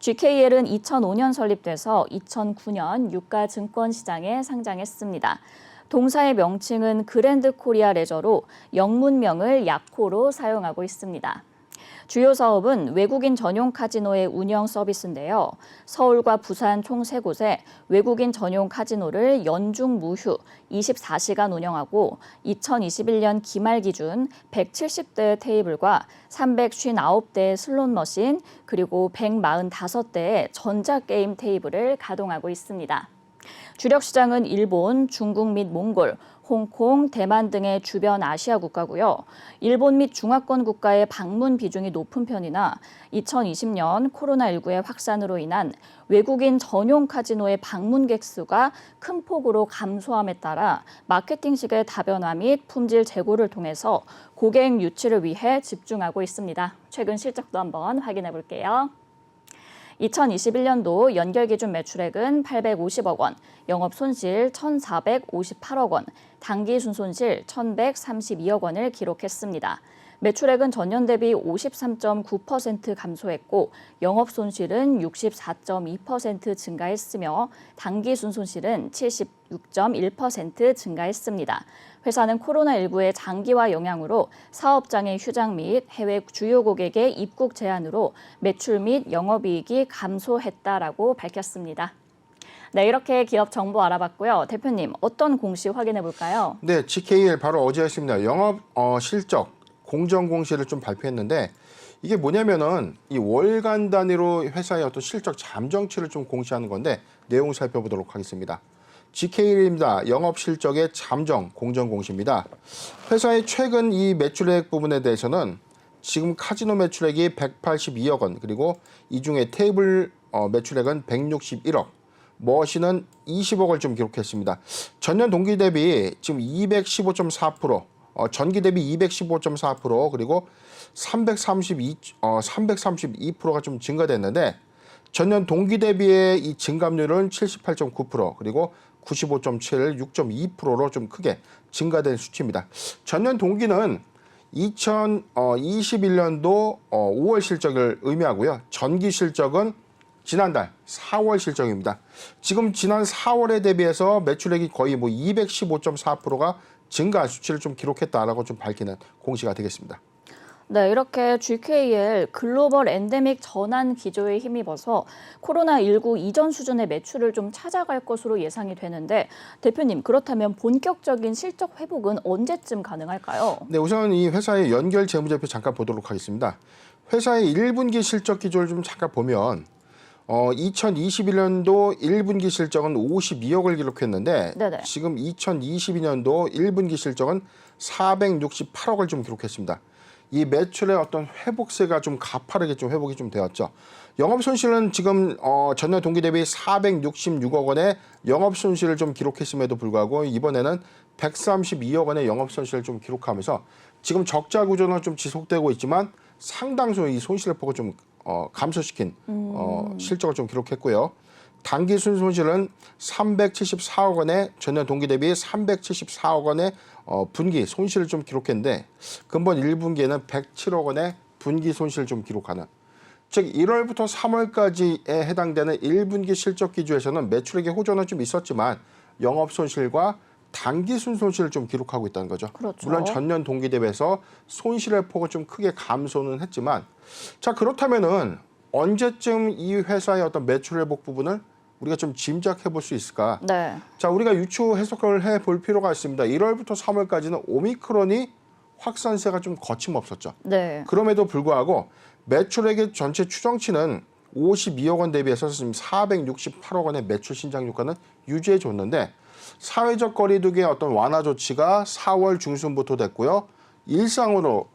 GKL은 2005년 설립돼서 2009년 유가 증권시장에 상장했습니다. 동사의 명칭은 그랜드 코리아 레저로 영문명을 야코로 사용하고 있습니다. 주요 사업은 외국인 전용 카지노의 운영 서비스인데요. 서울과 부산 총 3곳에 외국인 전용 카지노를 연중 무휴 24시간 운영하고 2021년 기말 기준 170대의 테이블과 359대의 슬롯 머신 그리고 145대의 전자게임 테이블을 가동하고 있습니다. 주력 시장은 일본, 중국 및 몽골, 홍콩, 대만 등의 주변 아시아 국가고요. 일본 및 중화권 국가의 방문 비중이 높은 편이나 2020년 코로나19의 확산으로 인한 외국인 전용 카지노의 방문객 수가 큰 폭으로 감소함에 따라 마케팅식의 다변화 및 품질 제고를 통해서 고객 유치를 위해 집중하고 있습니다. 최근 실적도 한번 확인해 볼게요. 2021년도 연결 기준 매출액은 850억 원, 영업 손실 1,458억 원, 당기 순손실 1,132억 원을 기록했습니다. 매출액은 전년 대비 53.9% 감소했고 영업 손실은 64.2% 증가했으며 당기 순손실은 76.1% 증가했습니다. 회사는 코로나19의 장기화 영향으로 사업장의 휴장 및 해외 주요 고객의 입국 제한으로 매출 및 영업이익이 감소했다라고 밝혔습니다. 네, 이렇게 기업 정보 알아봤고요. 대표님, 어떤 공시 확인해 볼까요? 네, GKL 바로 어제였습니다. 영업 실적 공정 공시를 좀 발표했는데 이게 뭐냐면은 이 월간 단위로 회사의 어떤 실적 잠정치를 좀 공시하는 건데 내용 살펴보도록 하겠습니다. GKL입니다. 영업 실적의 잠정 공정 공시입니다. 회사의 최근 이 매출액 부분에 대해서는 지금 카지노 매출액이 182억 원, 그리고 이 중에 테이블 매출액은 161억, 머신은 20억을 좀 기록했습니다. 전년 동기 대비 지금 215.4%, 전기 대비 215.4%, 그리고 332%가 좀 증가됐는데 전년 동기 대비의 이 증감률은 78.9%, 그리고 95.7, 6.2%로 좀 크게 증가된 수치입니다. 전년 동기는 2021년도 5월 실적을 의미하고요. 전기 실적은 지난달 4월 실적입니다. 지금 지난 4월에 대비해서 매출액이 거의 215.4%가 증가 수치를 좀 기록했다라고 좀 밝히는 공시가 되겠습니다. 네, 이렇게 GKL 글로벌 엔데믹 전환 기조에 힘입어서 코로나19 이전 수준의 매출을 좀 찾아갈 것으로 예상이 되는데 대표님, 그렇다면 본격적인 실적 회복은 언제쯤 가능할까요? 네, 우선 이 회사의 연결 재무제표 잠깐 보도록 하겠습니다. 회사의 1분기 실적 기조를 좀 잠깐 보면 2021년도 1분기 실적은 52억을 기록했는데 네네. 지금 2022년도 1분기 실적은 468억을 좀 기록했습니다. 이 매출의 어떤 회복세가 좀 가파르게 좀 회복이 좀 되었죠. 영업 손실은 지금 전년 동기 대비 466억 원의 영업 손실을 좀 기록했음에도 불구하고 이번에는 132억 원의 영업 손실을 좀 기록하면서 지금 적자 구조는 좀 지속되고 있지만 상당수 이 손실의 폭을 좀 감소시킨 실적을 좀 기록했고요. 당기 순손실은 374억 원의 전년 동기 대비 374억 원의 분기 손실을 좀 기록했는데 근본 1분기에는 107억 원의 분기 손실을 좀 기록하는, 즉 1월부터 3월까지에 해당되는 1분기 실적 기조에서는 매출액의 호전은 좀 있었지만 영업 손실과 당기 순손실을 좀 기록하고 있다는 거죠. 그렇죠. 물론 전년 동기 대비해서 손실의 폭은 좀 크게 감소는 했지만, 자 그렇다면은 언제쯤 이 회사의 어떤 매출 회복 부분을 우리가 좀 짐작해 볼 수 있을까? 네. 자, 우리가 유추 해석을 해 볼 필요가 있습니다. 1월부터 3월까지는 오미크론이 확산세가 좀 거침없었죠. 네. 그럼에도 불구하고 매출액의 전체 추정치는 52억 원 대비해서 지금 468억 원의 매출 신장 효과는 유지해 줬는데 사회적 거리두기의 어떤 완화 조치가 4월 중순부터 됐고요. 일상으로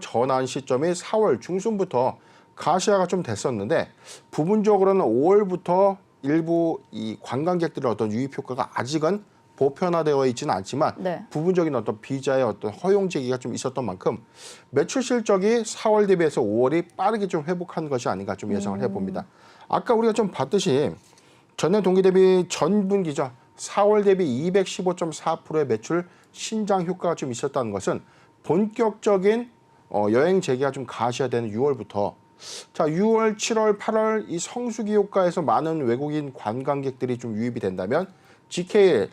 전환 시점이 4월 중순부터 가시화가 좀 됐었는데 부분적으로는 5월부터 일부 이 관광객들의 어떤 유입 효과가 아직은 보편화되어 있지는 않지만 네. 부분적인 어떤 비자의 어떤 허용 제기가 좀 있었던 만큼 매출 실적이 4월 대비해서 5월이 빠르게 좀 회복한 것이 아닌가 좀 예상을 해봅니다. 아까 우리가 좀 봤듯이 전년 동기 대비 전분기죠. 4월 대비 215.4%의 매출 신장 효과가 좀 있었다는 것은 본격적인 여행 재개가 좀 가시화되는 6월부터 자, 6월, 7월, 8월 이 성수기 효과에서 많은 외국인 관광객들이 좀 유입이 된다면 GKL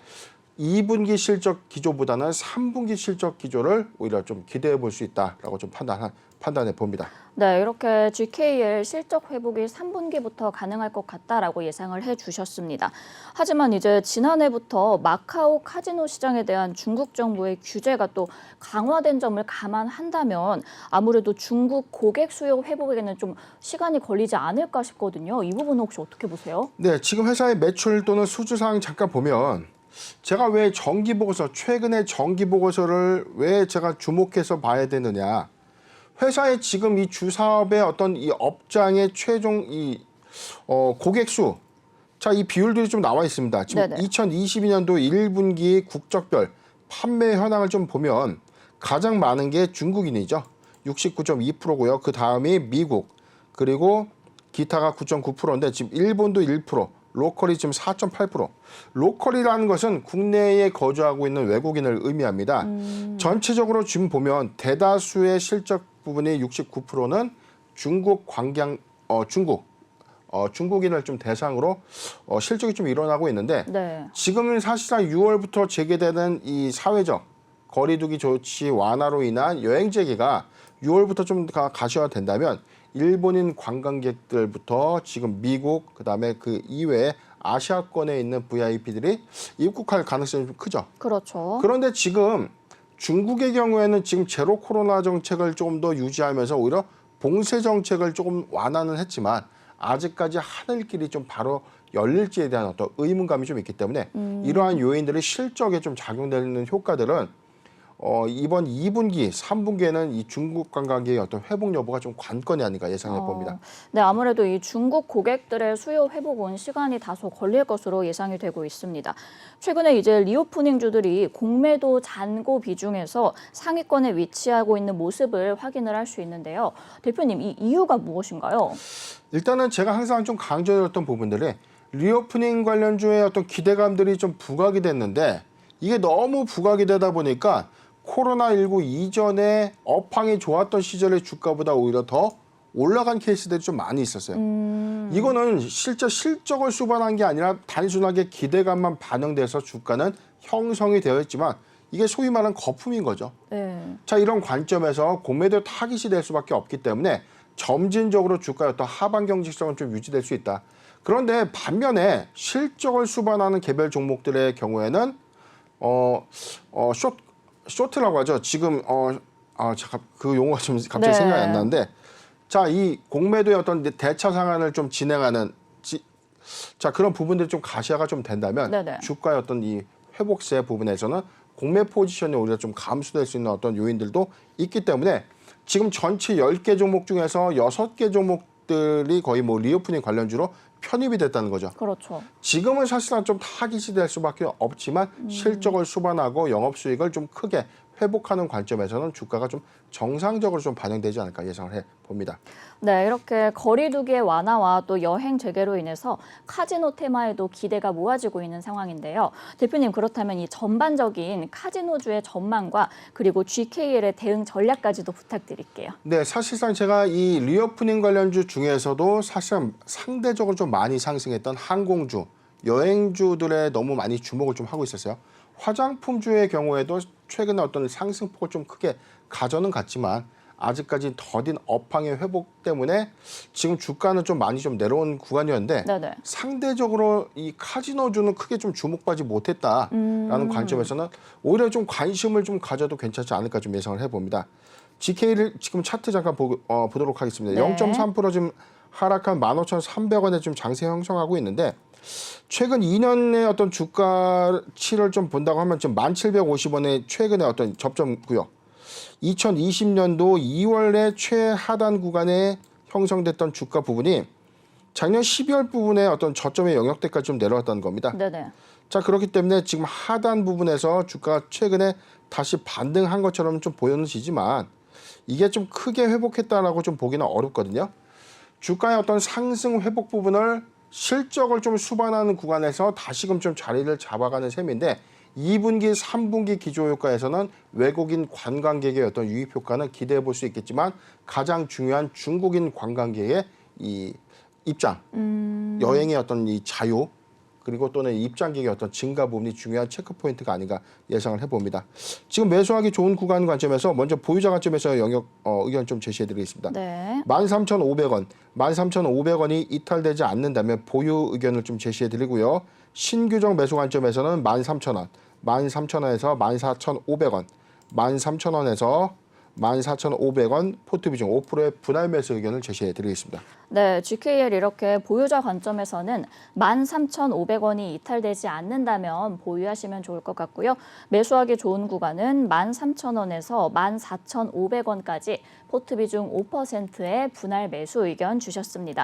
2분기 실적 기조보다는 3분기 실적 기조를 오히려 좀 기대해 볼 수 있다라고 좀 판단해 봅니다. 네, 이렇게 GKL 실적 회복이 3분기부터 가능할 것 같다라고 예상을 해주셨습니다. 하지만 이제 지난해부터 마카오 카지노 시장에 대한 중국 정부의 규제가 또 강화된 점을 감안한다면 아무래도 중국 고객 수요 회복에는 좀 시간이 걸리지 않을까 싶거든요. 이 부분은 혹시 어떻게 보세요? 네, 지금 회사의 매출 또는 수주사항 잠깐 보면 제가 왜 최근에 정기 보고서를 왜 제가 주목해서 봐야 되느냐. 회사의 지금 이 주사업의 어떤 이 업장의 최종 고객 수, 자, 이 비율들이 좀 나와 있습니다. 지금 네네. 2022년도 1분기 국적별 판매 현황을 좀 보면 가장 많은 게 중국인이죠. 69.2%고요. 그 다음이 미국, 그리고 기타가 9.9%인데 지금 일본도 1%, 로컬이 지금 4.8%. 로컬이라는 것은 국내에 거주하고 있는 외국인을 의미합니다. 전체적으로 지금 보면 대다수의 실적 부분이 69%는 중국인을 좀 대상으로 실적이 좀 일어나고 있는데 네. 지금은 사실상 6월부터 재개되는 이 사회적 거리두기 조치 완화로 인한 여행 재개가 6월부터 좀 가시화된다면 일본인 관광객들부터 지금 미국 그다음에 그 이외에 아시아권에 있는 VIP들이 입국할 가능성이 좀 크죠. 그렇죠. 그런데 지금 중국의 경우에는 지금 제로 코로나 정책을 조금 더 유지하면서 오히려 봉쇄 정책을 조금 완화는 했지만 아직까지 하늘길이 좀 바로 열릴지에 대한 어떤 의문감이 좀 있기 때문에 이러한 요인들이 실적에 좀 작용되는 효과들은 이번 2분기, 3분기에는 이 중국 관광객의 어떤 회복 여부가 좀 관건이 아닌가 예상해 봅니다. 네, 아무래도 이 중국 고객들의 수요 회복은 시간이 다소 걸릴 것으로 예상이 되고 있습니다. 최근에 이제 리오프닝주들이 공매도 잔고 비중에서 상위권에 위치하고 있는 모습을 확인을 할 수 있는데요. 대표님, 이 이유가 무엇인가요? 일단은 제가 항상 좀 강조해왔던 부분들이 리오프닝 관련주의 어떤 기대감들이 좀 부각이 됐는데 이게 너무 부각이 되다 보니까 코로나19 이전에 업황이 좋았던 시절의 주가보다 오히려 더 올라간 케이스들이 좀 많이 있었어요. 이거는 실제 실적을 수반한 게 아니라 단순하게 기대감만 반영돼서 주가는 형성이 되어 있지만 이게 소위 말하는 거품인 거죠. 네. 자, 이런 관점에서 공매도 타깃이 될 수밖에 없기 때문에 점진적으로 주가의 어떤 하반 경직성은 좀 유지될 수 있다. 그런데 반면에 실적을 수반하는 개별 종목들의 경우에는 쇼트라고 하죠. 지금 잠깐 그 용어가 좀 갑자기 네. 생각이 안 나는데, 자, 이 공매도의 어떤 대차 상한을 좀 진행하는 자, 그런 부분들이 좀 가시화가 좀 된다면 네네. 주가의 어떤 이 회복세 부분에서는 공매 포지션이 오히려 좀 감소될 수 있는 어떤 요인들도 있기 때문에 지금 전체 10개 종목 중에서 6개 종목들이 거의 뭐 리오프닝 관련주로 편입이 됐다는 거죠. 그렇죠. 지금은 사실상 좀 타깃이 될 수밖에 없지만 실적을 수반하고 영업수익을 좀 크게 회복하는 관점에서는 주가가 좀 정상적으로 좀 반영되지 않을까 예상을 해봅니다. 네, 이렇게 거리두기의 완화와 또 여행 재개로 인해서 카지노 테마에도 기대가 모아지고 있는 상황인데요. 대표님, 그렇다면 이 전반적인 카지노주의 전망과 그리고 GKL의 대응 전략까지도 부탁드릴게요. 네, 사실상 제가 이 리오프닝 관련주 중에서도 사실상 상대적으로 좀 많이 상승했던 항공주, 여행주들에 너무 많이 주목을 좀 하고 있었어요. 화장품주의 경우에도 최근에 어떤 상승폭을 좀 크게 가져는 갔지만 아직까지 더딘 업황의 회복 때문에 지금 주가는 좀 많이 좀 내려온 구간이었는데 네네. 상대적으로 이 카지노주는 크게 좀 주목받지 못했다라는 관점에서는 오히려 좀 관심을 좀 가져도 괜찮지 않을까 좀 예상을 해봅니다. GK를 지금 차트 잠깐 보도록 하겠습니다. 네. 0.3% 지금 하락한 15,300원에 좀 장세 형성하고 있는데 최근 2년의 어떤 주가치를 좀 본다고 하면 지금 1,750원의 최근의 어떤 접점 구역, 2020년도 2월에 최하단 구간에 형성됐던 주가 부분이 작년 12월 부분에 어떤 저점의 영역대까지 좀 내려왔다는 겁니다. 네네. 자, 그렇기 때문에 지금 하단 부분에서 주가가 최근에 다시 반등한 것처럼 좀 보여지지만 이게 좀 크게 회복했다라고 좀 보기는 어렵거든요. 주가의 어떤 상승 회복 부분을 실적을 좀 수반하는 구간에서 다시금 좀 자리를 잡아가는 셈인데 2분기, 3분기 기조효과에서는 외국인 관광객의 어떤 유입 효과는 기대해 볼 수 있겠지만 가장 중요한 중국인 관광객의 이 입장, 여행의 어떤 이 자유 그리고 또는 입장객의 어떤 증가 부분이 중요한 체크 포인트가 아닌가 예상을 해봅니다. 지금 매수하기 좋은 구간 관점에서 먼저 보유자 관점에서 의견 좀 제시해드리겠습니다. 네. 13,500원, 13,500원이 이탈되지 않는다면 보유 의견을 좀 제시해드리고요. 신규정 매수 관점에서는 13,000원, 13,000원에서 14,500원, 13,000원에서 14,500원 포트 비중 5%의 분할 매수 의견을 제시해 드리겠습니다. 네, GKL 이렇게 보유자 관점에서는 13,500원이 이탈되지 않는다면 보유하시면 좋을 것 같고요. 매수하기 좋은 구간은 13,000원에서 14,500원까지 포트 비중 5%의 분할 매수 의견 주셨습니다.